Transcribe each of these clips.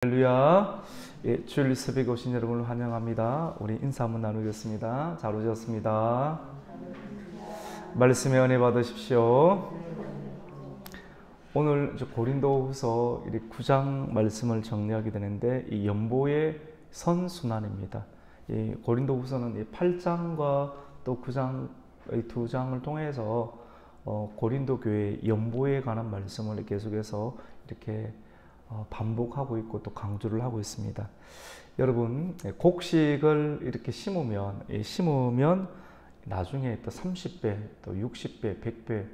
할렐루야. 예, 주일 새벽에 오신 여러분을 환영합니다. 우리 인사 한번 나누겠습니다. 잘 오셨습니다. 말씀의 은혜 받으십시오. 오늘 고린도후서 9장 말씀을 정리하게 되는데 이 연보의 선순환입니다. 이 고린도후서는 8장과 또 9장 이 두 장을 통해서 고린도 교회 연보에 관한 말씀을 계속해서 이렇게 반복하고 있고 또 강조를 하고 있습니다. 여러분, 곡식을 이렇게 심으면 나중에 또 30배, 또 60배, 100배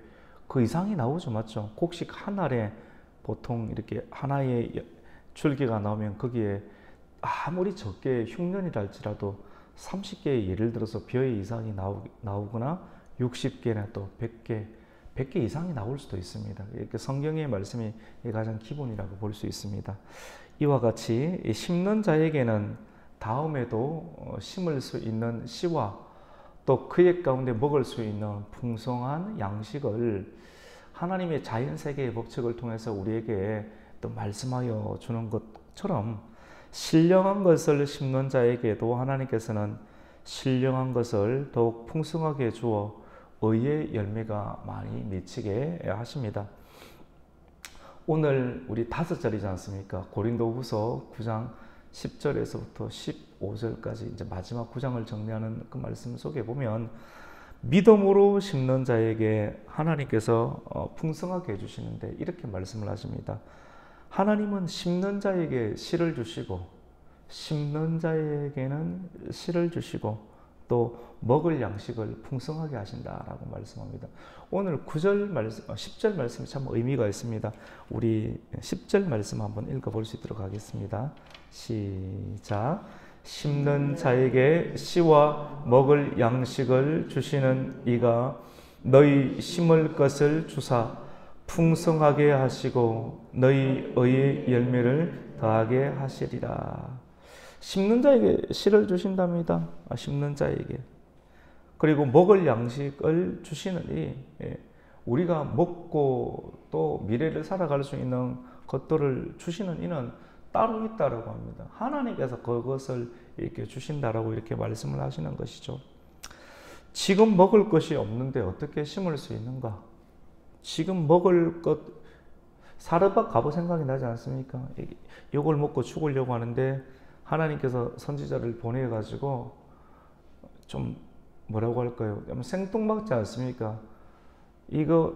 그 이상이 나오죠, 맞죠? 곡식 한 알에 보통 이렇게 하나의 줄기가 나오면 거기에 아무리 적게 흉년이라 할지라도 30개의 예를 들어서 벼의 이상이 나오거나 60개나 또 100개 이상이 나올 수도 있습니다. 이렇게 성경의 말씀이 가장 기본이라고 볼 수 있습니다. 이와 같이 심는 자에게는 다음에도 심을 수 있는 씨와 또 그의 가운데 먹을 수 있는 풍성한 양식을 하나님의 자연세계의 법칙을 통해서 우리에게 또 말씀하여 주는 것처럼 신령한 것을 심는 자에게도 하나님께서는 신령한 것을 더욱 풍성하게 주어 의의 열매가 많이 맺히게 하십니다. 오늘 우리 5절이지 않습니까? 고린도후서 9장 10절에서부터 15절까지 이제 마지막 9장을 정리하는 그 말씀 속에 보면 믿음으로 심는 자에게 하나님께서 풍성하게 해주시는데 이렇게 말씀을 하십니다. 하나님은 심는 자에게 씨를 주시고 심는 자에게는 씨를 주시고 또 먹을 양식을 풍성하게 하신다라고 말씀합니다. 오늘 9절 말씀, 10절 말씀이 참 의미가 있습니다. 우리 10절 말씀 한번 읽어볼 수 있도록 하겠습니다. 시작. 심는 자에게 씨와 먹을 양식을 주시는 이가 너희 심을 것을 주사 풍성하게 하시고 너희 의의 열매를 더하게 하시리라. 심는 자에게 씨를 주신답니다. 심는 자에게. 그리고 먹을 양식을 주시는 우리가 먹고 또 미래를 살아갈 수 있는 것들을 주시는 이는 따로 있다라고 합니다. 하나님께서 그것을 이렇게 주신다라고 이렇게 말씀을 하시는 것이죠. 지금 먹을 것이 없는데 어떻게 심을 수 있는가? 지금 먹을 것 사르밧 갑오 생각이 나지 않습니까? 이걸 먹고 죽으려고 하는데 하나님께서 선지자를 보내가지고 좀 뭐라고 할까요? 생뚱맞지 않습니까? 이거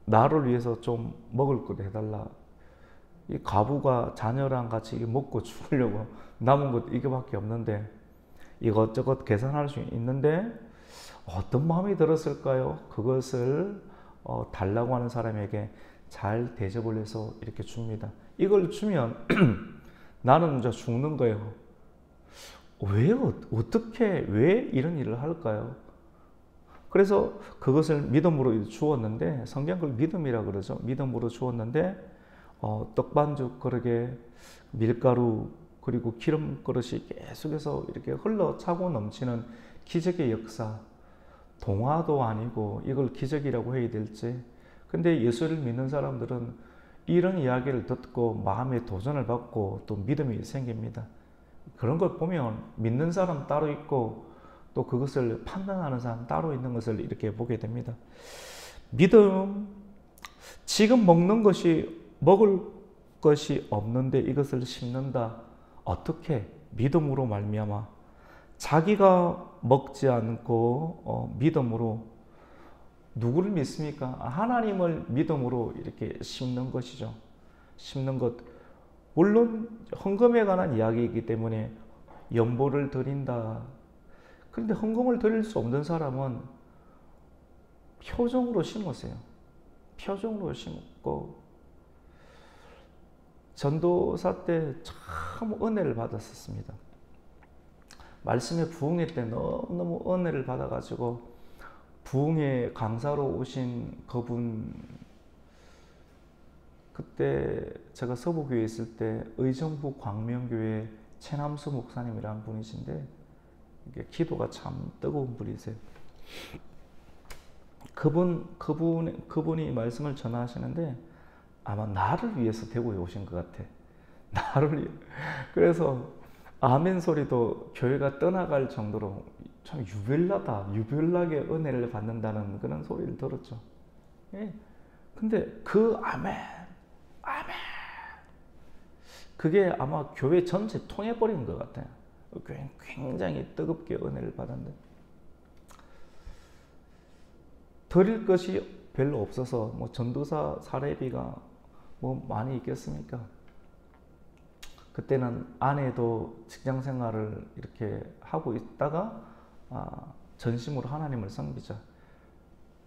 나를 위해서 좀 먹을 것 해달라. 이 과부가 자녀랑 같이 먹고 죽으려고 남은 것 이거밖에 없는데 이것저것 계산할 수 있는데 어떤 마음이 들었을까요? 그것을 달라고 하는 사람에게 잘 대접을 해서 이렇게 줍니다. 이걸 주면 나는 이제 죽는 거예요. 왜 이런 일을 할까요? 그래서 그것을 믿음으로 주었는데, 성경 그걸 믿음이라 그러죠. 믿음으로 주었는데, 떡반죽 그릇에 밀가루, 그리고 기름 그릇이 계속해서 이렇게 흘러 차고 넘치는 기적의 역사, 동화도 아니고 이걸 기적이라고 해야 될지. 근데 예수를 믿는 사람들은 이런 이야기를 듣고 마음에 도전을 받고 또 믿음이 생깁니다. 그런 걸 보면 믿는 사람 따로 있고 또 그것을 판단하는 사람 따로 있는 것을 이렇게 보게 됩니다. 믿음, 지금 먹을 것이 없는데 이것을 심는다. 어떻게? 믿음으로 말미암아 자기가 먹지 않고 믿음으로 누구를 믿습니까? 하나님을 믿음으로 이렇게 심는 것이죠. 심는 것. 물론 헌금에 관한 이야기이기 때문에 연보를 드린다. 그런데 헌금을 드릴 수 없는 사람은 표정으로 심으세요. 표정으로 심고 전도사 때 참 은혜를 받았었습니다. 말씀에 부흥회 때 너무너무 은혜를 받아가지고 부흥회 강사로 오신 그분, 그때 제가 서부교회에 있을 때 의정부 광명교회 최남수 목사님이라는 분이신데 기도가 참 뜨거운 분이세요. 그분이 말씀을 전하시는데 아마 나를 위해서 대구에 오신 것 같아. 나를 그래서 아멘 소리도 교회가 떠나갈 정도로 참 유별나게 은혜를 받는다는 그런 소리를 들었죠. 예. 근데 그 아멘 그게 아마 교회 전체 통해버린 것 같아요. 교회는 굉장히 뜨겁게 은혜를 받았는데 드릴 것이 별로 없어서 뭐 전도사 사례비가 뭐 많이 있겠습니까? 그때는 아내도 직장 생활을 이렇게 하고 있다가 전심으로 하나님을 섬기자.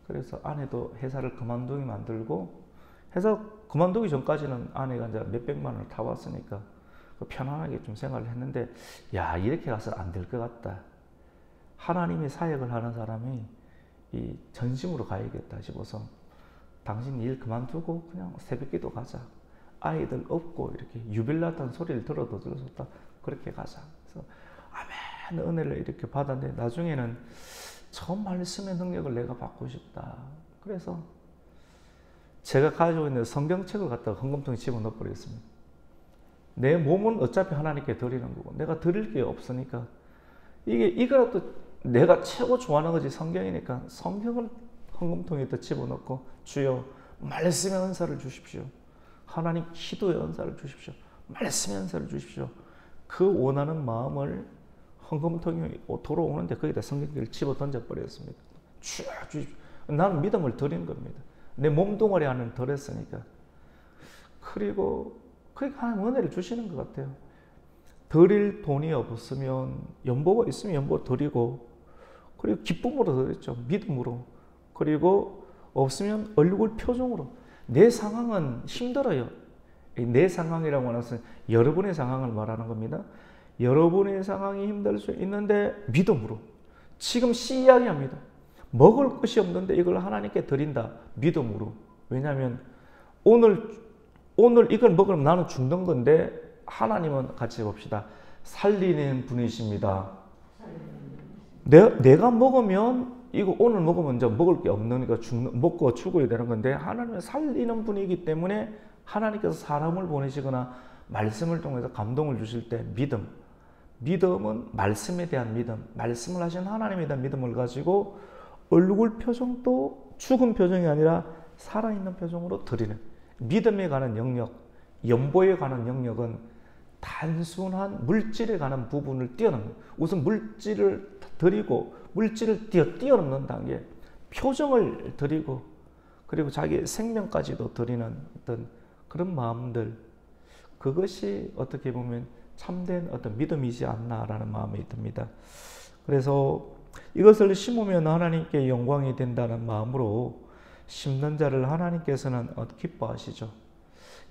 그래서 아내도 회사를 그만두게 만들고 회사 그만두기 전까지는 아내가 이제 몇백만 원을 타왔으니까 편안하게 좀 생활을 했는데 야 이렇게 가서 안 될 것 같다. 하나님의 사역을 하는 사람이 이 전심으로 가야겠다 싶어서 당신 일 그만두고 그냥 새벽기도 가자. 아이들 없고 이렇게 유별났다는 소리를 들어도 들었다. 그렇게 가자. 그래서 아멘 은혜를 이렇게 받았는데 나중에는 저 말씀의 능력을 내가 받고 싶다. 그래서 제가 가지고 있는 성경책을 갖다가 헌금통에 집어넣어 버렸습니다. 내 몸은 어차피 하나님께 드리는 거고 내가 드릴 게 없으니까 이거라도 내가 최고 좋아하는 것이 성경이니까 성경을 헌금통에 집어넣고 주여 말씀의 은사를 주십시오. 하나님 기도의 은사를 주십시오. 말씀의 은사를 주십시오. 그 원하는 마음을 헌금통에 돌아오는데 거기다 성경을 집어 던져버렸습니다. 주여 주십시오. 나는 믿음을 드린 겁니다. 내 몸뚱아리 안을 덜었으니까. 그리고 하나님 은혜를 주시는 것 같아요. 드릴 돈이 없으면 연보가 있으면 연보 드리고 그리고 기쁨으로 드렸죠. 믿음으로. 그리고 없으면 얼굴 표정으로. 내 상황은 힘들어요. 내 상황이라고 하는 것은 여러분의 상황을 말하는 겁니다. 여러분의 상황이 힘들 수 있는데 믿음으로. 지금 C 이야기합니다. 먹을 것이 없는데 이걸 하나님께 드린다. 믿음으로. 왜냐하면 오늘 이걸 먹으면 나는 죽는 건데 하나님은 같이 봅시다. 살리는 분이십니다. 내가 먹으면 이거 오늘 먹으면 이제 먹을 게 없으니까 먹고 죽어야 되는 건데 하나님은 살리는 분이기 때문에 하나님께서 사람을 보내시거나 말씀을 통해서 감동을 주실 때 믿음은 말씀에 대한 믿음, 말씀을 하신 하나님에 대한 믿음을 가지고 얼굴 표정도 죽은 표정이 아니라 살아있는 표정으로 드리는 믿음에 관한 영역, 연보에 관한 영역은 단순한 물질에 관한 부분을 뛰어넘는 우선 물질을 드리고 물질을 뛰어넘는 단계, 표정을 드리고 그리고 자기 생명까지도 드리는 어떤 그런 마음들 그것이 어떻게 보면 참된 어떤 믿음이지 않나라는 마음이 듭니다. 그래서 이것을 심으면 하나님께 영광이 된다는 마음으로 심는 자를 하나님께서는 기뻐하시죠.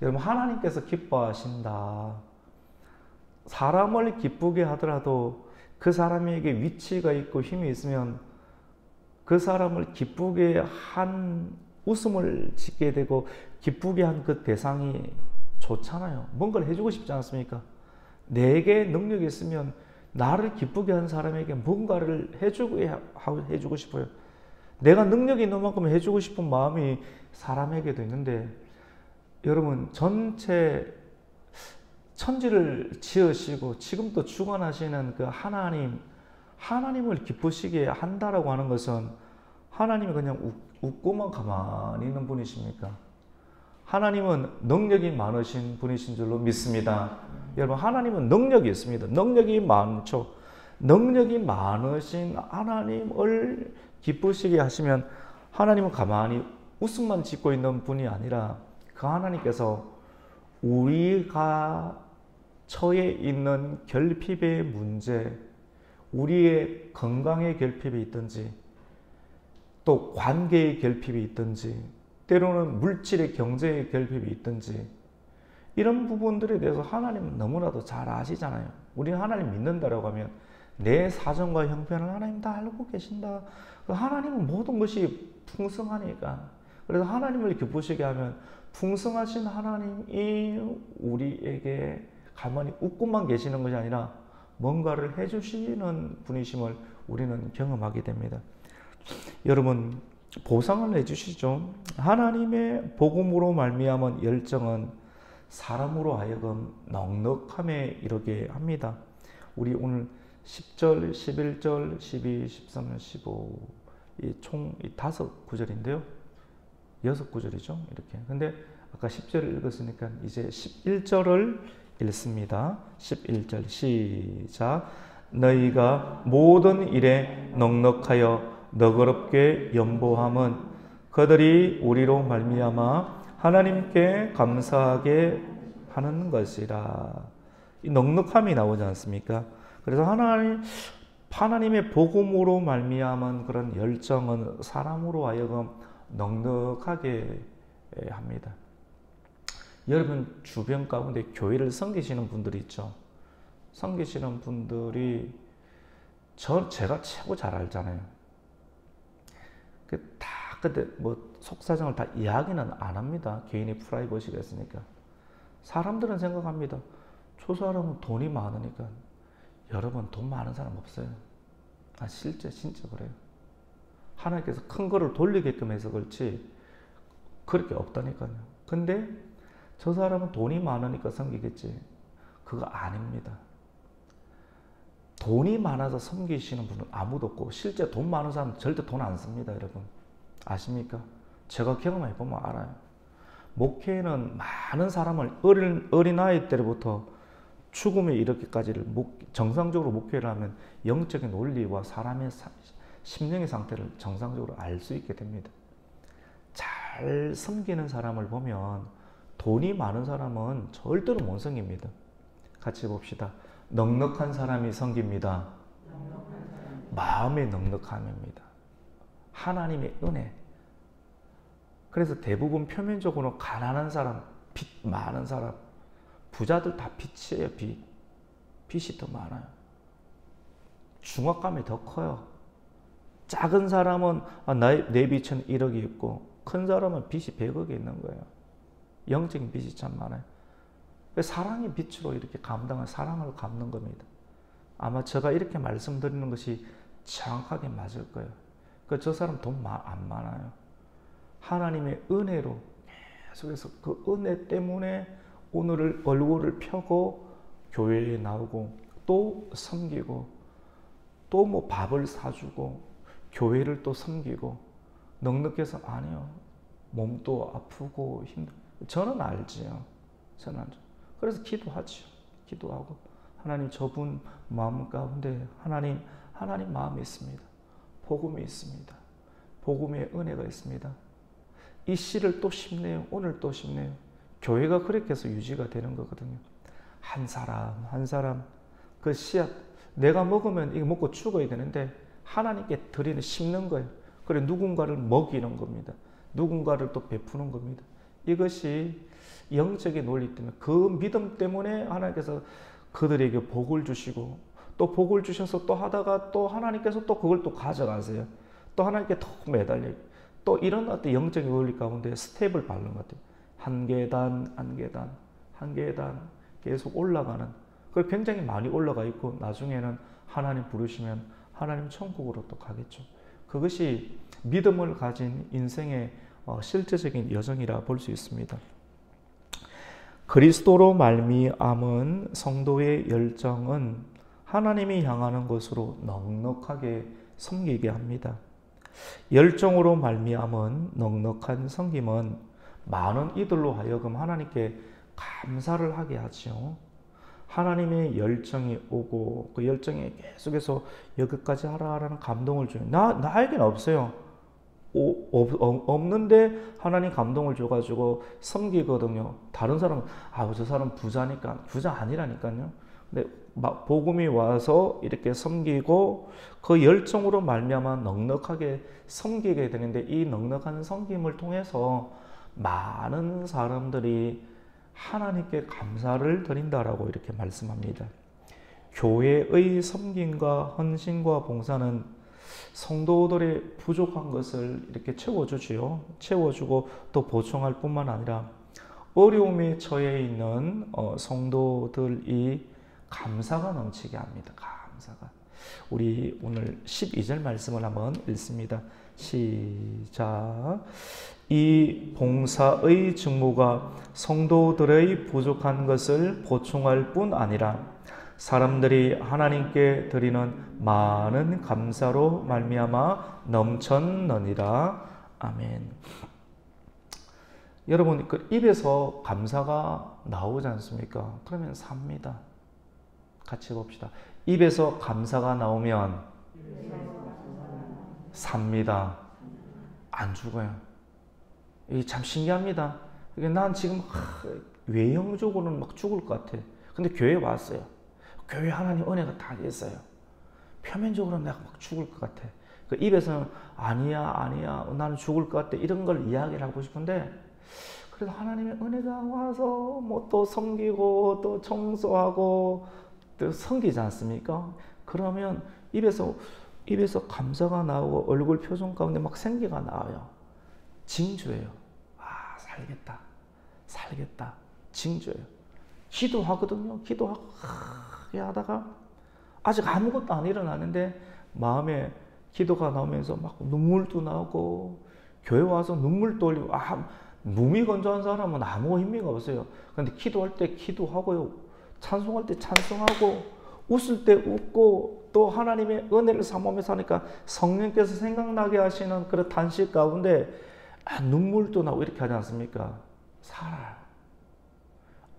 여러분 하나님께서 기뻐하신다. 사람을 기쁘게 하더라도 그 사람에게 위치가 있고 힘이 있으면 그 사람을 기쁘게 한 웃음을 짓게 되고 기쁘게 한 그 대상이 좋잖아요. 뭔가를 해주고 싶지 않습니까? 내게 능력이 있으면 나를 기쁘게 한 사람에게 뭔가를 해주고 싶어요. 내가 능력이 있는 만큼 해주고 싶은 마음이 사람에게도 있는데 여러분 전체 천지를 지으시고 지금도 주관하시는 그 하나님을 기쁘시게 한다라고 하는 것은 하나님이 그냥 웃고만 가만히 있는 분이십니까? 하나님은 능력이 많으신 분이신 줄로 믿습니다. 여러분 하나님은 능력이 있습니다. 능력이 많죠. 능력이 많으신 하나님을 기쁘시게 하시면 하나님은 가만히 웃음만 짓고 있는 분이 아니라 그 하나님께서 우리가 처해 있는 결핍의 문제, 우리의 건강의 결핍이 있든지 또 관계의 결핍이 있든지 때로는 물질의 경제의 결핍이 있든지 이런 부분들에 대해서 하나님은 너무나도 잘 아시잖아요. 우리는 하나님 믿는다라고 하면 내 사정과 형편을 하나님 다 알고 계신다. 하나님은 모든 것이 풍성하니까. 그래서 하나님을 기쁘시게 하면 풍성하신 하나님이 우리에게 가만히 웃고만 계시는 것이 아니라 뭔가를 해주시는 분이심을 우리는 경험하게 됩니다. 여러분 보상을 해주시죠. 하나님의 복음으로 말미암은 열정은 사람으로 하여금 넉넉함에 이르게 합니다. 우리 오늘 10절, 11절, 12, 13, 15 총 5구절인데요. 6구절이죠. 이렇게. 근데 아까 10절을 읽었으니까 이제 11절을 읽습니다. 11절 시작. 너희가 모든 일에 넉넉하여 너그럽게 연보함은 그들이 우리로 말미암아 하나님께 감사하게 하는 것이라. 이 넉넉함이 나오지 않습니까? 그래서 하나님의 복음으로 말미암은 그런 열정은 사람으로 하여금 넉넉하게 합니다. 여러분 주변 가운데 교회를 섬기시는 분들이 있죠. 섬기시는 분들이 제가 최고 잘 알잖아요. 근데 뭐 속사정을 다 이야기는 안 합니다. 개인의 프라이버시가 있으니까. 사람들은 생각합니다. 저 사람은 돈이 많으니까. 여러분 돈 많은 사람 없어요. 실제 진짜 그래요. 하나님께서 큰 거를 돌리게끔 해서 그렇지 그렇게 없다니까요. 근데 저 사람은 돈이 많으니까 섬기겠지. 그거 아닙니다. 돈이 많아서 섬기시는 분은 아무도 없고 실제 돈 많은 사람은 절대 돈 안 씁니다. 여러분 아십니까? 제가 경험해 보면 알아요. 목회는 많은 사람을 어린아이 때부터 죽음에 이르기까지를 정상적으로 목회를 하면 영적인 논리와 사람의 심령의 상태를 정상적으로 알 수 있게 됩니다. 잘 섬기는 사람을 보면 돈이 많은 사람은 절대로 못 섬깁니다. 같이 봅시다. 넉넉한 사람이 섬깁니다. 마음의 넉넉함입니다. 하나님의 은혜. 그래서 대부분 표면적으로 가난한 사람, 빚 많은 사람, 부자들 다 빚이에요. 빚이 더 많아요. 중압감이 더 커요. 작은 사람은 내 빚은 1억이 있고 큰 사람은 빚이 100억이 있는 거예요. 영적인 빚이 참 많아요. 사랑의 빛으로 이렇게 감당한 사랑을 갚는 겁니다. 아마 제가 이렇게 말씀드리는 것이 정확하게 맞을 거예요. 저 사람 돈 안 많아요. 하나님의 은혜로 계속해서 그 은혜 때문에 오늘을 얼굴을 펴고 교회에 나오고 또 섬기고 또 뭐 밥을 사주고 교회를 또 섬기고 넉넉해서 아니요. 몸도 아프고 힘들어. 저는 알지요. 저는 알죠. 그래서 기도하죠. 기도하고 하나님 저분 마음 가운데 하나님 마음이 있습니다. 복음이 있습니다. 복음의 은혜가 있습니다. 이 씨를 또 심네요. 오늘 또 심네요. 교회가 그렇게 해서 유지가 되는 거거든요. 한 사람 그 씨앗 내가 먹으면 이거 먹고 죽어야 되는데 하나님께 드리는 심는 거예요. 그래 누군가를 먹이는 겁니다. 누군가를 또 베푸는 겁니다. 이것이 영적인 논리 때문에 그 믿음 때문에 하나님께서 그들에게 복을 주시고 또 복을 주셔서 또 하다가 또 하나님께서 또 그걸 또 가져가세요. 또 하나님께 더 매달리고 또 이런 어떤 영적인 논리 가운데 스텝을 밟는 것 같아요. 한 계단 계속 올라가는 그걸 굉장히 많이 올라가 있고 나중에는 하나님 부르시면 하나님 천국으로 또 가겠죠. 그것이 믿음을 가진 인생의 실제적인 여정이라 볼 수 있습니다. 그리스도로 말미암은 성도의 열정은 하나님이 향하는 것으로 넉넉하게 섬기게 합니다. 열정으로 말미암은 넉넉한 섬김은 많은 이들로 하여금 하나님께 감사를 하게 하지요. 하나님의 열정이 오고 그 열정에 계속해서 여기까지 하라는 감동을 줘요. 나에게는 없어요. 없는데 하나님 감동을 줘가지고 섬기거든요. 다른 사람은 저 사람 부자니까 부자 아니라니까요. 근데 복음이 와서 이렇게 섬기고 그 열정으로 말미암아 넉넉하게 섬기게 되는데 이 넉넉한 섬김을 통해서 많은 사람들이 하나님께 감사를 드린다라고 이렇게 말씀합니다. 교회의 섬김과 헌신과 봉사는 성도들의 부족한 것을 이렇게 채워주지요. 채워주고 또 보충할 뿐만 아니라 어려움에 처해 있는 성도들이 감사가 넘치게 합니다. 감사가. 우리 오늘 12절 말씀을 한번 읽습니다. 시작. 이 봉사의 직무가 성도들의 부족한 것을 보충할 뿐 아니라 사람들이 하나님께 드리는 많은 감사로 말미암아 넘쳤느니라. 아멘. 여러분, 그 입에서 감사가 나오지 않습니까? 그러면 삽니다. 같이 봅시다. 입에서 감사가 나오면 삽니다. 안 죽어요. 이게 참 신기합니다. 난 지금 외형적으로는 막 죽을 것 같아. 근데 교회에 왔어요. 교회 하나님 은혜가 다 있어요. 표면적으로는 내가 막 죽을 것 같아. 그 입에서는 아니야, 나는 죽을 것 같아. 이런 걸 이야기를 하고 싶은데, 그래도 하나님의 은혜가 와서 뭐 또 섬기고 또 청소하고 또 섬기지 않습니까? 그러면 입에서 감사가 나오고 얼굴 표정 가운데 막 생기가 나와요. 징조예요. 살겠다. 징조예요. 기도하거든요. 기도하고 하다가 아직 아무것도 안 일어나는데 마음에 기도가 나오면서 막 눈물도 나오고, 교회 와서 눈물도 흘리고, 몸이 건조한 사람은 아무 의미가 없어요. 그런데 기도할 때 기도하고요. 찬송할 때 찬송하고, 웃을 때 웃고, 또 하나님의 은혜를 사모하면서 하니까 성령께서 생각나게 하시는 그런 단식 가운데 눈물도 나고 이렇게 하지 않습니까? 살아요.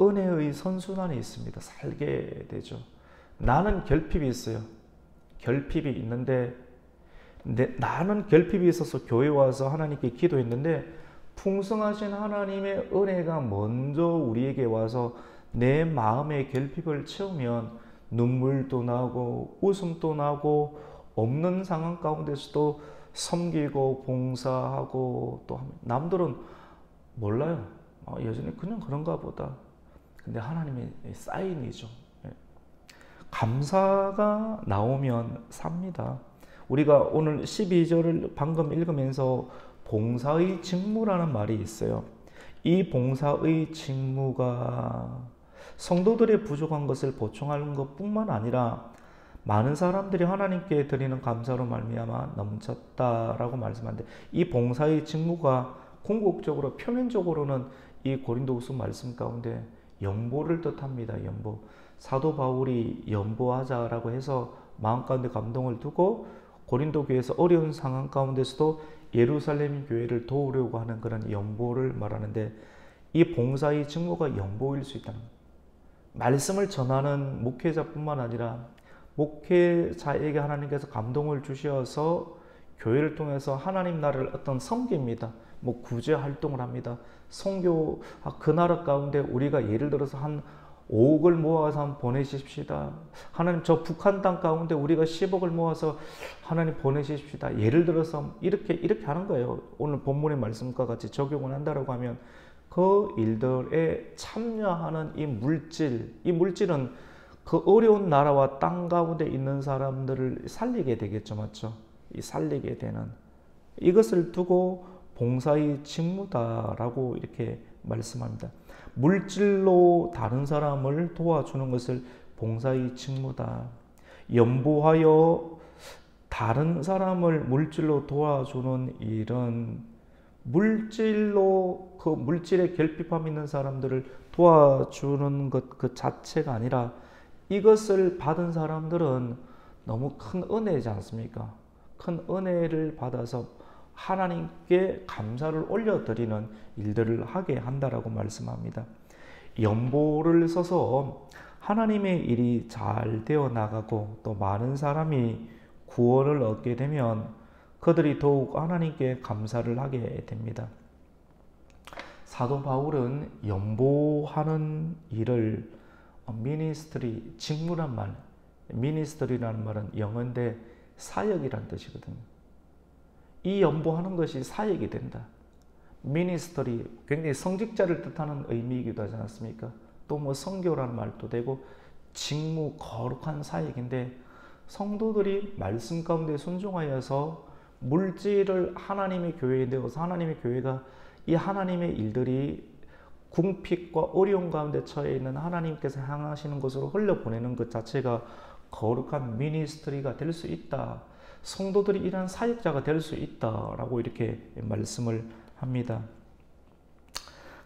은혜의 선순환이 있습니다. 살게 되죠. 나는 결핍이 있어요. 결핍이 있는데, 나는 결핍이 있어서 교회 와서 하나님께 기도했는데, 풍성하신 하나님의 은혜가 먼저 우리에게 와서 내 마음의 결핍을 채우면 눈물도 나고 웃음도 나고, 없는 상황 가운데서도 섬기고 봉사하고, 또 남들은 몰라요. 여전히 그냥 그런가 보다. 근데 하나님의 사인이죠. 감사가 나오면 삽니다. 우리가 오늘 12절을 방금 읽으면서 봉사의 직무라는 말이 있어요. 이 봉사의 직무가 성도들의 부족한 것을 보충하는 것뿐만 아니라 많은 사람들이 하나님께 드리는 감사로 말미암아 넘쳤다라고 말씀하는데, 이 봉사의 직무가 궁극적으로 표면적으로는 이 고린도후서 말씀 가운데 연보를 뜻합니다. 연보. 사도 바울이 연보하자라고 해서 마음 가운데 감동을 두고 고린도 교회에서 어려운 상황 가운데서도 예루살렘 교회를 도우려고 하는 그런 연보를 말하는데, 이 봉사의 직무가 연보일 수 있다는 거예요. 말씀을 전하는 목회자뿐만 아니라 목회자에게 하나님께서 감동을 주셔서 교회를 통해서 하나님 나라를 어떤 섬깁니다. 뭐 구제 활동을 합니다. 선교, 그 나라 가운데 우리가 예를 들어서 한 5억을 모아서 한번 보내십시다. 하나님, 저 북한 땅 가운데 우리가 10억을 모아서 하나님 보내십시다. 예를 들어서 이렇게 하는 거예요. 오늘 본문의 말씀과 같이 적용을 한다고 하면 그 일들에 참여하는 이 물질은 그 어려운 나라와 땅 가운데 있는 사람들을 살리게 되겠죠. 맞죠? 이 살리게 되는 이것을 두고 봉사의 직무다라고 이렇게 말씀합니다. 물질로 다른 사람을 도와주는 것을 봉사의 직무다. 연보하여 다른 사람을 물질로 도와주는 일은 물질로 그 물질에 결핍함 있는 사람들을 도와주는 것 그 자체가 아니라, 이것을 받은 사람들은 너무 큰 은혜지 않습니까? 큰 은혜를 받아서 하나님께 감사를 올려드리는 일들을 하게 한다라고 말씀합니다. 연보를 써서 하나님의 일이 잘 되어 나가고 또 많은 사람이 구원을 얻게 되면 그들이 더욱 하나님께 감사를 하게 됩니다. 사도 바울은 연보하는 일을 미니스트리, 직무란 말, 미니스트리라는 말은 영어인데 사역이란 뜻이거든요. 이 연보하는 것이 사역이 된다. 미니스터리, 굉장히 성직자를 뜻하는 의미이기도 하지 않습니까? 또 뭐 선교라는 말도 되고, 직무, 거룩한 사역인데, 성도들이 말씀 가운데 순종하여서 물질을 하나님의 교회에 내어서 하나님의 교회가 이 하나님의 일들이 궁핍과 어려운 가운데 처해 있는 하나님께서 향하시는 곳으로 흘려보내는 것 자체가 거룩한 미니스트리가 될 수 있다. 성도들이 이러한 사역자가 될 수 있다라고 이렇게 말씀을 합니다.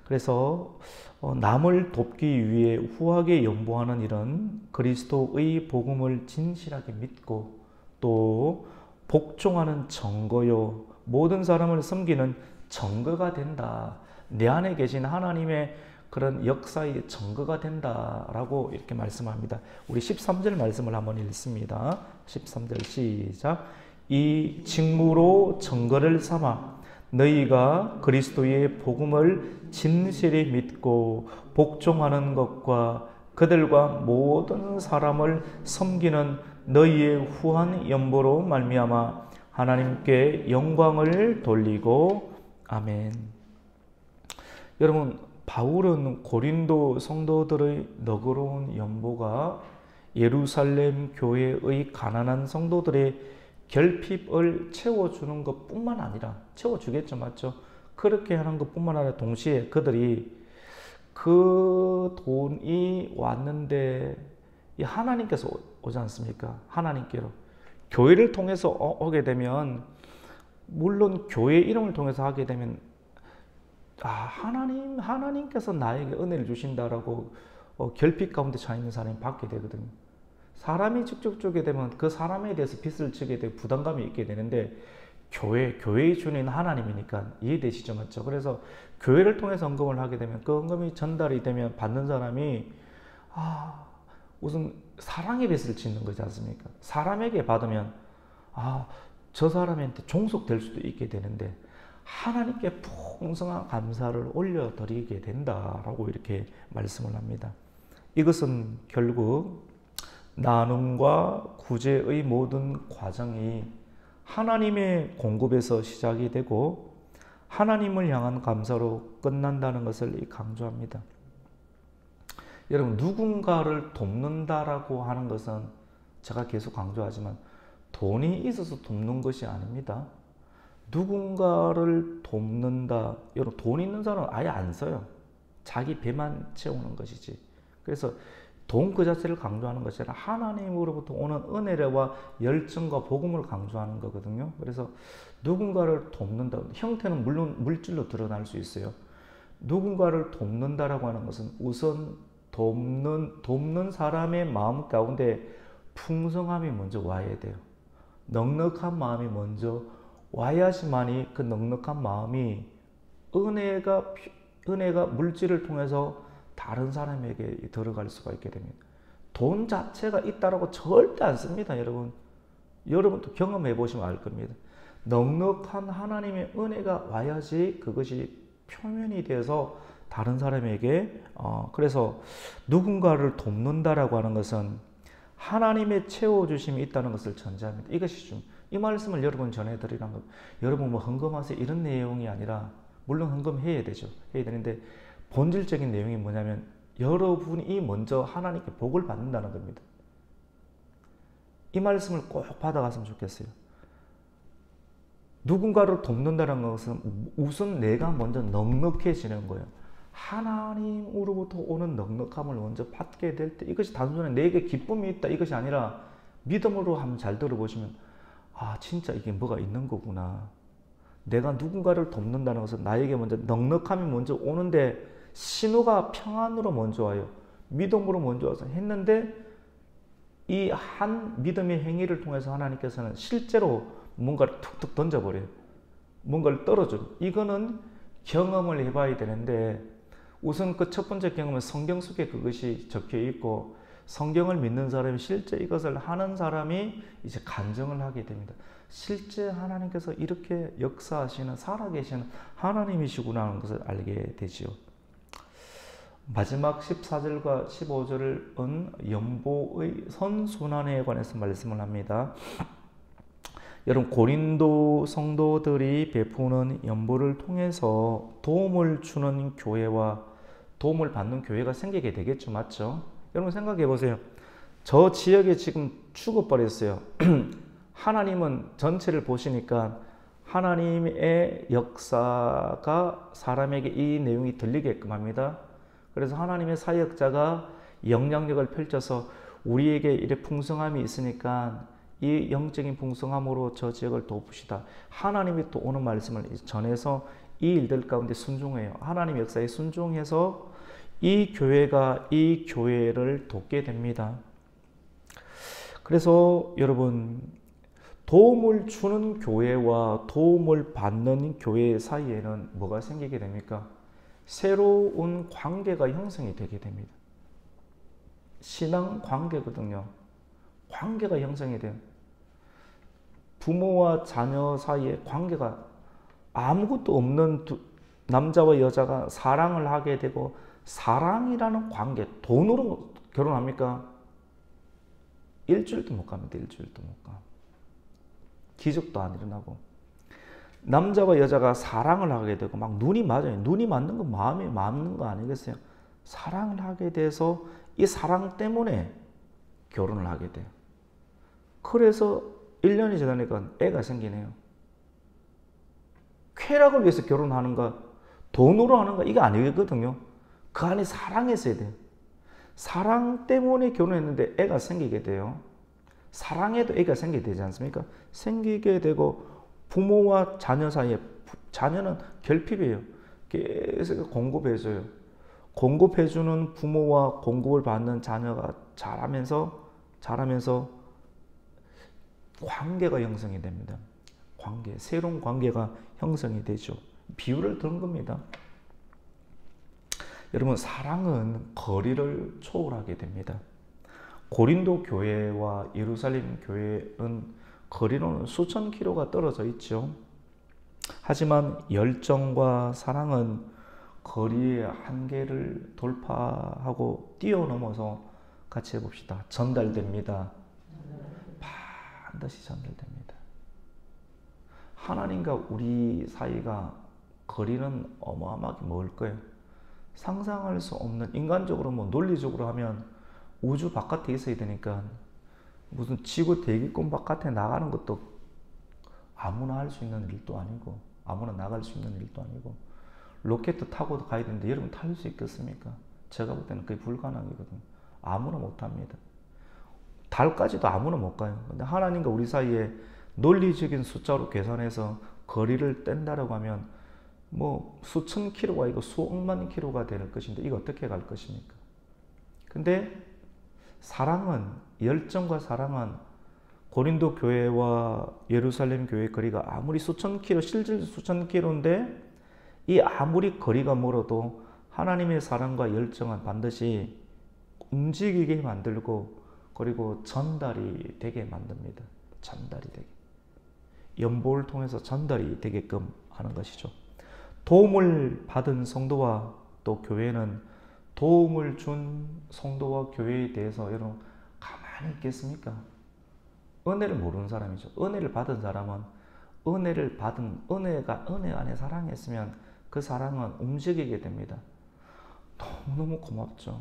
그래서 남을 돕기 위해 후하게 연보하는 이런 그리스도의 복음을 진실하게 믿고 또 복종하는 증거요, 모든 사람을 섬기는 증거가 된다. 내 안에 계신 하나님의 그런 역사의 증거가 된다라고 이렇게 말씀합니다. 우리 13절 말씀을 한번 읽습니다. 13절 시작. 이 직무로 증거를 삼아 너희가 그리스도의 복음을 진실히 믿고 복종하는 것과 그들과 모든 사람을 섬기는 너희의 후한 연보로 말미암아 하나님께 영광을 돌리고 아멘. 여러분, 바울은 고린도 성도들의 너그러운 연보가 예루살렘 교회의 가난한 성도들의 결핍을 채워주는 것뿐만 아니라, 채워주겠죠, 맞죠? 그렇게 하는 것뿐만 아니라 동시에 그들이 그 돈이 왔는데 하나님께서 오지 않습니까? 하나님께로 교회를 통해서 오게 되면, 물론 교회 이름을 통해서 하게 되면 하나님께서 나에게 은혜를 주신다라고 결핍 가운데 차 있는 사람이 받게 되거든요. 사람이 직접 주게 되면 그 사람에 대해서 빚을 지게 되고 부담감이 있게 되는데, 교회의 주인 하나님이니까 이해되시죠? 맞죠? 그래서 교회를 통해서 헌금을 하게 되면 그 헌금이 전달이 되면 받는 사람이 우선 사랑의 빚을 짓는 거지 않습니까? 사람에게 받으면 저 사람한테 종속될 수도 있게 되는데 하나님께 풍성한 감사를 올려드리게 된다라고 이렇게 말씀을 합니다. 이것은 결국 나눔과 구제의 모든 과정이 하나님의 공급에서 시작이 되고 하나님을 향한 감사로 끝난다는 것을 강조합니다. 여러분, 누군가를 돕는다라고 하는 것은 제가 계속 강조하지만 돈이 있어서 돕는 것이 아닙니다. 누군가를 돕는다, 여러분, 돈 있는 사람은 아예 안 써요. 자기 배만 채우는 것이지. 그래서 돈 그 자체를 강조하는 것이 아니라 하나님으로부터 오는 은혜와 열정과 복음을 강조하는 거거든요. 그래서 누군가를 돕는다, 형태는 물론 물질로 드러날 수 있어요. 누군가를 돕는다라고 하는 것은 우선 돕는 사람의 마음 가운데 풍성함이 먼저 와야 돼요. 넉넉한 마음이 먼저 와야지만이 그 넉넉한 마음이 은혜가 물질을 통해서 다른 사람에게 들어갈 수가 있게 됩니다. 돈 자체가 있다라고 절대 안 씁니다, 여러분. 여러분도 경험해 보시면 알 겁니다. 넉넉한 하나님의 은혜가 와야지 그것이 표면이 돼서 다른 사람에게 그래서 누군가를 돕는다라고 하는 것은 하나님의 채워주심이 있다는 것을 전제합니다. 이것이 좀 이 말씀을 여러분 전해드리는 것. 여러분 뭐 헌금하세요 이런 내용이 아니라, 물론 헌금해야 되죠. 해야 되는데 본질적인 내용이 뭐냐면 여러분이 먼저 하나님께 복을 받는다는 겁니다. 이 말씀을 꼭 받아갔으면 좋겠어요. 누군가를 돕는다는 것은 우선 내가 먼저 넉넉해지는 거예요. 하나님으로부터 오는 넉넉함을 먼저 받게 될 때 이것이 단순히 내게 기쁨이 있다 이것이 아니라 믿음으로 한번 잘 들어보시면 진짜 이게 뭐가 있는 거구나. 내가 누군가를 돕는다는 것은 나에게 먼저 넉넉함이 먼저 오는데 신호가 평안으로 먼저 와요. 믿음으로 먼저 와서 했는데 이 한 믿음의 행위를 통해서 하나님께서는 실제로 뭔가를 툭툭 던져버려요. 뭔가를 떨어져요. 이거는 경험을 해봐야 되는데 우선 그 첫 번째 경험은 성경 속에 그것이 적혀 있고 성경을 믿는 사람이 실제 이것을 하는 사람이 이제 간증을 하게 됩니다. 실제 하나님께서 이렇게 역사하시는 살아계시는 하나님이시구나 하는 것을 알게 되지요. 마지막 14절과 15절은 연보의 선순환에 관해서 말씀을 합니다. 여러분, 고린도 성도들이 베푸는 연보를 통해서 도움을 주는 교회와 도움을 받는 교회가 생기게 되겠죠. 맞죠? 여러분 생각해 보세요. 저 지역에 지금 죽어버렸어요. 하나님은 전체를 보시니까 하나님의 역사가 사람에게 이 내용이 들리게끔 합니다. 그래서 하나님의 사역자가 영향력을 펼쳐서 우리에게 이래 풍성함이 있으니까 이 영적인 풍성함으로 저 지역을 돕시다. 하나님이 또 오는 말씀을 전해서 이 일들 가운데 순종해요. 하나님 역사에 순종해서 이 교회가 이 교회를 돕게 됩니다. 그래서 여러분, 도움을 주는 교회와 도움을 받는 교회 사이에는 뭐가 생기게 됩니까? 새로운 관계가 형성이 되게 됩니다. 신앙 관계거든요. 관계가 형성이 돼요. 부모와 자녀 사이의 관계가 아무것도 없는 남자와 여자가 사랑을 하게 되고, 사랑이라는 관계, 돈으로 결혼합니까? 일주일도 못 갑니다. 일주일도 못 가. 기적도 안 일어나고. 남자와 여자가 사랑을 하게 되고 막 눈이 맞아요. 눈이 맞는 건 마음이 맞는 거 아니겠어요? 사랑을 하게 돼서 이 사랑 때문에 결혼을 하게 돼요. 그래서 1년이 지나니까 애가 생기네요. 쾌락을 위해서 결혼하는가, 돈으로 하는가, 이게 아니거든요. 그 안에 사랑이 있어야 돼요. 사랑 때문에 결혼했는데 애가 생기게 돼요. 사랑에도 애가 생기게 되지 않습니까? 생기게 되고, 부모와 자녀 사이에, 자녀는 결핍이에요. 계속 공급해줘요. 공급해주는 부모와 공급을 받는 자녀가 자라면서 관계가 형성이 됩니다. 관계, 새로운 관계가 형성이 되죠. 비유를 든 겁니다. 여러분, 사랑은 거리를 초월하게 됩니다. 고린도 교회와 예루살렘 교회는 거리로는 수천 킬로가 떨어져 있죠. 하지만 열정과 사랑은 거리의 한계를 돌파하고 뛰어넘어서 같이 해봅시다. 전달됩니다. 반드시 전달됩니다. 하나님과 우리 사이가 거리는 어마어마하게 멀 거예요. 상상할 수 없는, 인간적으로 논리적으로 하면 우주 바깥에 있어야 되니까 무슨 지구 대기권 바깥에 나가는 것도 아무나 할 수 있는 일도 아니고, 아무나 나갈 수 있는 일도 아니고, 로켓 타고 가야 되는데 여러분 탈 수 있겠습니까? 제가 볼 때는 그게 불가능이거든요. 아무나 못 합니다. 달까지도 아무나 못 가요. 근데 하나님과 우리 사이에 논리적인 숫자로 계산해서 거리를 뗀다라고 하면 수천 킬로가 아니고 수억만 킬로가 될 것인데, 이거 어떻게 갈 것입니까? 근데 사랑은, 열정과 사랑은 고린도 교회와 예루살렘 교회의 거리가 아무리 수천 킬로, 실질 수천 킬로인데, 이 아무리 거리가 멀어도 하나님의 사랑과 열정은 반드시 움직이게 만들고, 그리고 전달이 되게 만듭니다. 전달이 되게. 연보를 통해서 전달이 되게끔 하는 것이죠. 도움을 받은 성도와 또 교회는 도움을 준 성도와 교회에 대해서 여러분 가만히 있겠습니까? 은혜를 모르는 사람이죠. 은혜를 받은 사람은 은혜를 받은, 은혜 안에 사랑했으면 그 사랑은 움직이게 됩니다. 너무너무 고맙죠.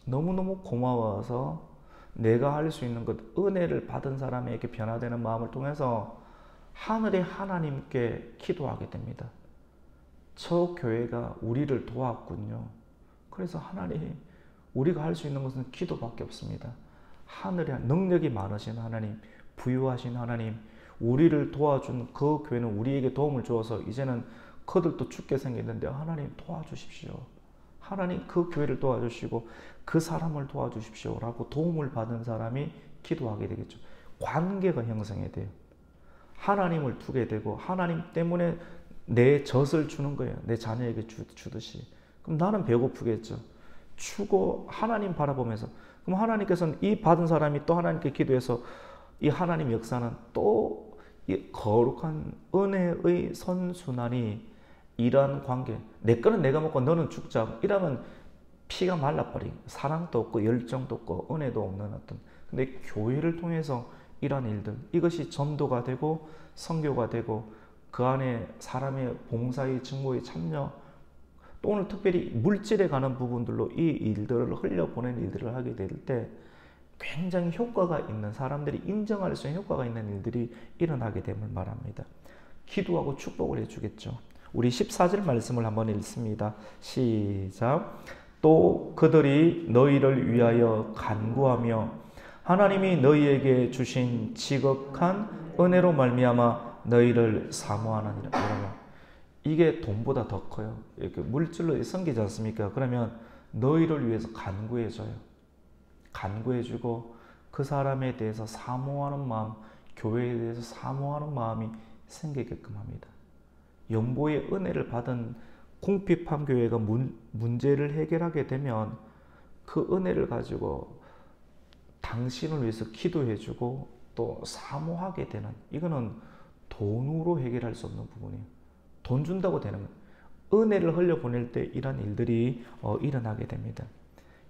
너무너무 고마워서 내가 할 수 있는 것, 은혜를 받은 사람에게 변화되는 마음을 통해서 하늘의 하나님께 기도하게 됩니다. 저 교회가 우리를 도왔군요. 그래서 하나님, 우리가 할 수 있는 것은 기도밖에 없습니다. 하늘의 능력이 많으신 하나님, 부유하신 하나님, 우리를 도와준 그 교회는 우리에게 도움을 주어서 이제는 그들도 죽게 생겼는데 하나님 도와주십시오. 하나님 그 교회를 도와주시고 그 사람을 도와주십시오 라고 도움을 받은 사람이 기도하게 되겠죠. 관계가 형성이 돼요. 하나님을 두게 되고, 하나님 때문에 내 젖을 주는 거예요. 내 자녀에게 주듯이. 그럼 나는 배고프겠죠. 주고 하나님 바라보면서, 그럼 하나님께서는 이 받은 사람이 또 하나님께 기도해서 이 하나님 역사는 또 이 거룩한 은혜의 선순환이 이러한 관계, 내 거는 내가 먹고 너는 죽자, 이러면 피가 말라버리고 사랑도 없고 열정도 없고 은혜도 없는 어떤, 근데 교회를 통해서 이러한 일들, 이것이 전도가 되고 선교가 되고 그 안에 사람의 봉사의 직무에 참여, 또 오늘 특별히 물질에 관한 부분들로 이 일들을 흘려보내는 일들을 하게 될 때 굉장히 효과가 있는, 사람들이 인정할 수 있는 효과가 있는 일들이 일어나게 됨을 말합니다. 기도하고 축복을 해주겠죠. 우리 14절 말씀을 한번 읽습니다. 시작. 또 그들이 너희를 위하여 간구하며 하나님이 너희에게 주신 지극한 은혜로 말미암아 너희를 사모하느니라. 여러분, 이게 돈보다 더 커요. 이렇게 물질로 섬기지 않습니까? 그러면 너희를 위해서 간구해줘요. 간구해주고 그 사람에 대해서 사모하는 마음, 교회에 대해서 사모하는 마음이 생기게끔 합니다. 연보의 은혜를 받은 궁핍한 교회가 문제를 해결하게 되면 그 은혜를 가지고 당신을 위해서 기도해주고 또 사모하게 되는, 이거는 돈으로 해결할 수 없는 부분이에요. 돈 준다고 되는 거예요. 은혜를 흘려보낼 때 이런 일들이 일어나게 됩니다.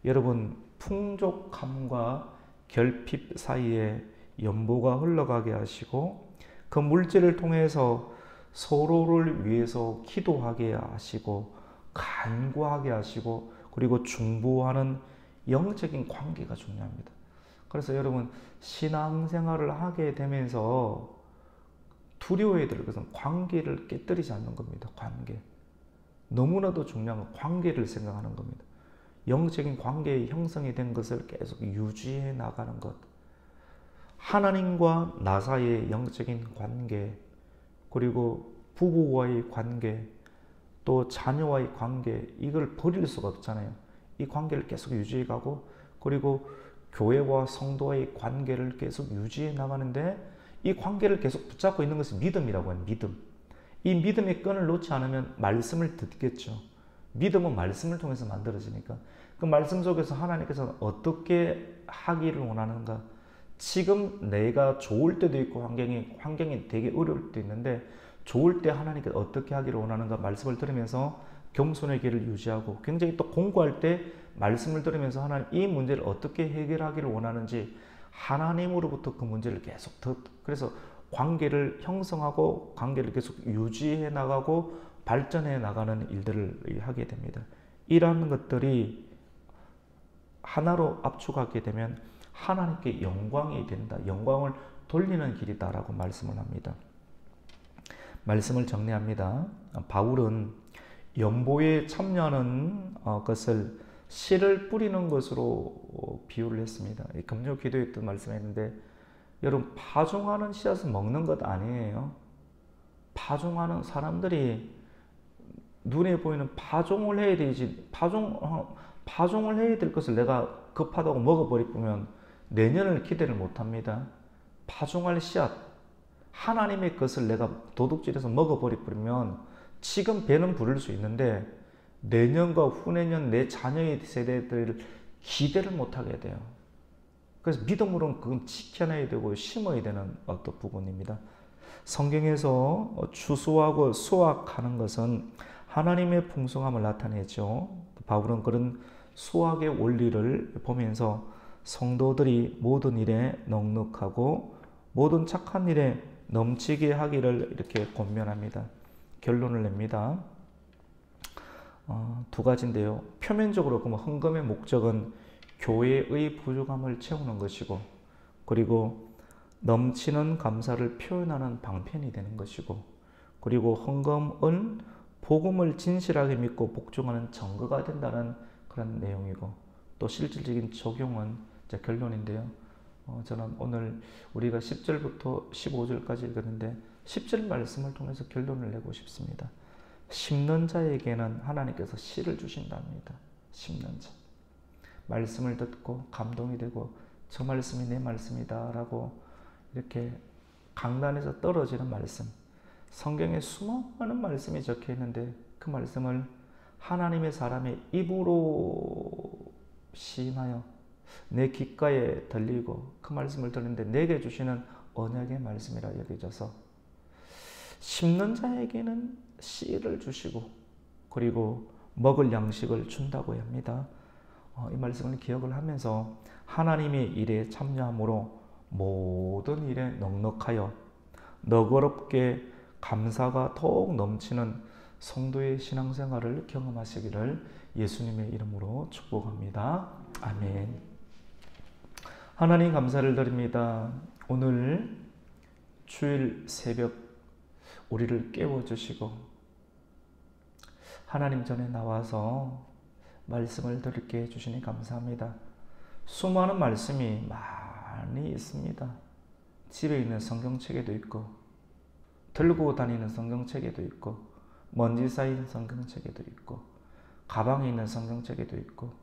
여러분, 풍족함과 결핍 사이에 연보가 흘러가게 하시고 그 물질을 통해서 서로를 위해서 기도하게 하시고 간구하게 하시고 그리고 중보하는 영적인 관계가 중요합니다. 그래서 여러분, 신앙생활을 하게 되면서 두려워해야 될 것은 관계를 깨뜨리지 않는 겁니다. 관계. 너무나도 중요한 건 관계를 생각하는 겁니다. 영적인 관계의 형성이 된 것을 계속 유지해 나가는 것. 하나님과 나 사이의 영적인 관계, 그리고 부부와의 관계, 또 자녀와의 관계, 이걸 버릴 수가 없잖아요. 이 관계를 계속 유지해 가고, 그리고 교회와 성도와의 관계를 계속 유지해 나가는데, 이 관계를 계속 붙잡고 있는 것이 믿음이라고 해요. 믿음. 이 믿음의 끈을 놓지 않으면 말씀을 듣겠죠. 믿음은 말씀을 통해서 만들어지니까. 그 말씀 속에서 하나님께서는 어떻게 하기를 원하는가? 지금 내가 좋을 때도 있고 환경이 되게 어려울 때도 있는데, 좋을 때 하나님께서 어떻게 하기를 원하는가 말씀을 들으면서 겸손의 길을 유지하고, 굉장히 또 공부할 때 말씀을 들으면서 하나님 이 문제를 어떻게 해결하기를 원하는지 하나님으로부터 그 문제를 계속 그래서 관계를 형성하고 관계를 계속 유지해 나가고 발전해 나가는 일들을 하게 됩니다. 이러한 것들이 하나로 압축하게 되면 하나님께 영광이 된다. 영광을 돌리는 길이다라고 말씀을 합니다. 말씀을 정리합니다. 바울은 연보에 참여하는 것을 씨를 뿌리는 것으로 비유를 했습니다. 금요 기도에 또 말씀했는데, 여러분, 파종하는 씨앗을 먹는 것 아니에요. 파종하는 사람들이 눈에 보이는 파종을 해야 되지, 파종을 해야 될 것을 내가 급하다고 먹어버리면 내년을 기대를 못합니다. 파종할 씨앗, 하나님의 것을 내가 도둑질해서 먹어버리면 지금 배는 부를 수 있는데 내년과 후내년 내 자녀의 세대들을 기대를 못하게 돼요. 그래서 믿음으로는 그건 지켜내야 되고 심어야 되는 어떤 부분입니다. 성경에서 추수하고 수확하는 것은 하나님의 풍성함을 나타내죠. 바울은 그런 수확의 원리를 보면서 성도들이 모든 일에 넉넉하고 모든 착한 일에 넘치게 하기를 이렇게 권면합니다. 결론을 냅니다. 두 가지인데요. 표면적으로 보면 헌금의 목적은 교회의 부족함을 채우는 것이고, 그리고 넘치는 감사를 표현하는 방편이 되는 것이고, 그리고 헌금은 복음을 진실하게 믿고 복종하는 증거가 된다는 그런 내용이고, 또 실질적인 적용은 제 결론인데요. 저는 오늘 우리가 10절부터 15절까지 읽었는데 10절 말씀을 통해서 결론을 내고 싶습니다. 심는 자에게는 하나님께서 씨를 주신답니다. 심는 자. 말씀을 듣고 감동이 되고 저 말씀이 내 말씀이다 라고 이렇게 강단에서 떨어지는 말씀. 성경에 수많은 말씀이 적혀 있는데 그 말씀을 하나님의 사람의 입으로 시인하여 내 귓가에 들리고 그 말씀을 들었는데 내게 주시는 언약의 말씀이라 여겨져서 심는 자에게는 씨를 주시고 그리고 먹을 양식을 준다고 합니다. 이 말씀을 기억을 하면서 하나님의 일에 참여함으로 모든 일에 넉넉하여 너그럽게 감사가 더욱 넘치는 성도의 신앙생활을 경험하시기를 예수님의 이름으로 축복합니다. 아멘. 하나님 감사를 드립니다. 오늘 주일 새벽 우리를 깨워주시고 하나님 전에 나와서 말씀을 들게 해주시니 감사합니다. 수많은 말씀이 많이 있습니다. 집에 있는 성경책에도 있고 들고 다니는 성경책에도 있고 먼지 쌓인 성경책에도 있고 가방에 있는 성경책에도 있고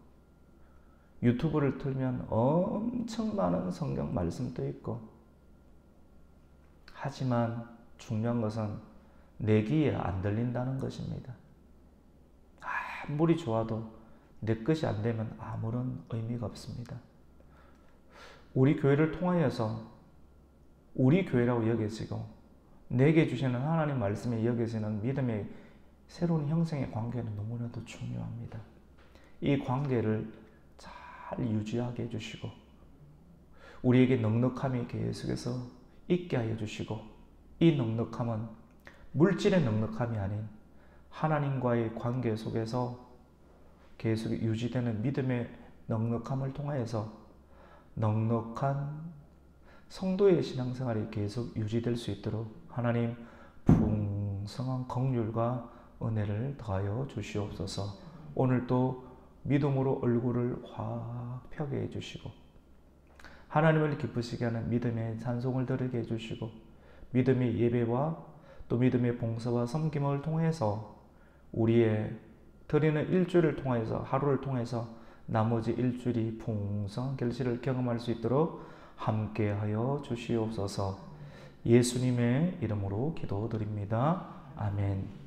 유튜브를 틀면 엄청 많은 성경 말씀도 있고 하지만 중요한 것은 내 귀에 안 들린다는 것입니다. 아무리 좋아도 내 것이 안 되면 아무런 의미가 없습니다. 우리 교회를 통하여서 우리 교회라고 여겨지고 내게 주시는 하나님 말씀에 여겨지는 믿음의 새로운 형성의 관계는 너무나도 중요합니다. 이 관계를 잘 유지하게 해주시고 우리에게 넉넉함이 계속해서 있게 하여 주시고 이 넉넉함은 물질의 넉넉함이 아닌 하나님과의 관계 속에서 계속 유지되는 믿음의 넉넉함을 통하여서 넉넉한 성도의 신앙생활이 계속 유지될 수 있도록 하나님 풍성한 긍휼과 은혜를 더하여 주시옵소서. 오늘도 믿음으로 얼굴을 확 펴게 해주시고 하나님을 기쁘시게 하는 믿음의 찬송을 들으게 해주시고 믿음의 예배와 또 믿음의 봉사와 섬김을 통해서 우리의 드리는 일주일을 통해서 하루를 통해서 나머지 일주일이 풍성한 결실을 경험할 수 있도록 함께하여 주시옵소서. 예수님의 이름으로 기도드립니다. 아멘.